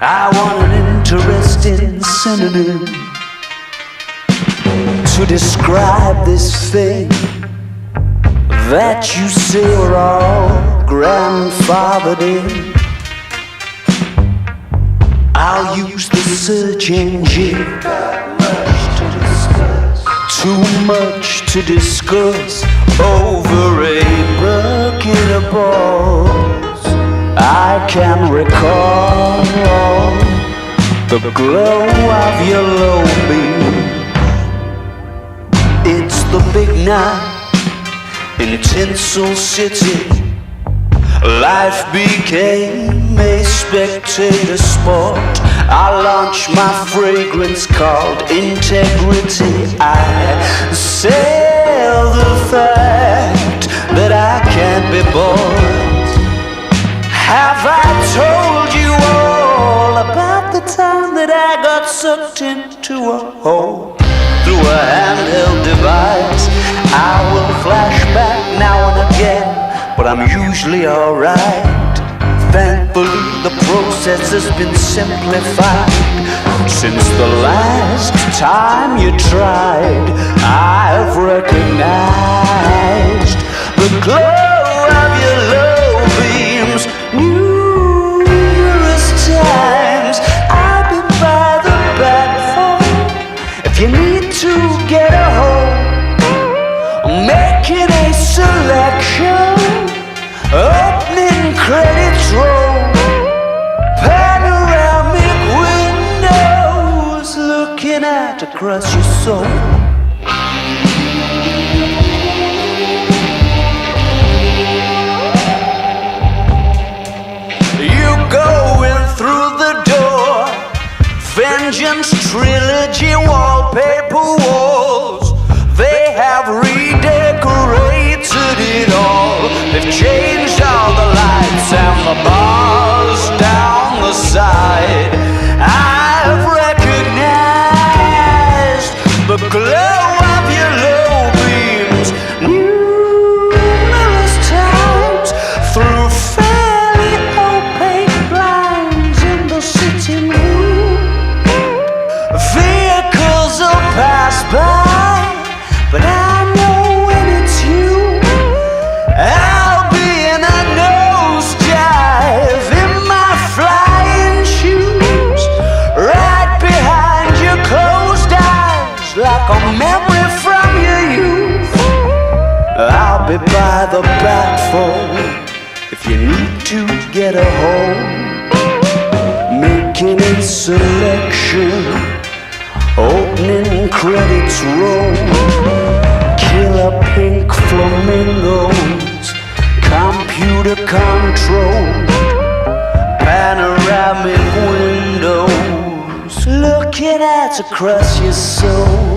I want an interesting synonym to describe this thing that you say we're all grandfathered in. I'll use the search engine. Too much to discuss over a bucket of balls. I can recall the glow of your low beam. It's the big night in Tinsel City. Life became a spectator sport. I launched my fragrance called integrity. I sell the fact that I can't be bought. Have I told you all about the time that I got sucked into a hole through a handheld device? I will flash back now and again, but I'm usually alright. Thankfully, the process has been simplified. Since the last time you tried, I've recognized the glow of your low beams numerous times. I've been by the Batphone. If you need to get a hold, making a selection, opening credits roll, panoramic windows looking out across your soul. You going through the door, Vengeance Trilogy wallpaper walls. They have redecorated it all. They've changed all the lights and the bars down the side. I've recognized the glow of your low beams numerous times through fairly opaque blinds in the sitting room. Vehicles will pass by, but I know when it's you, I'll be in a nosedive in my flying shoes, right behind your closed eyes, like a memory from your youth. I'll be by the Batphone if you need to get a hold, making a selection, opening credits roll. Killer pink flamingos, computer controlled, panoramic windows looking out across your soul.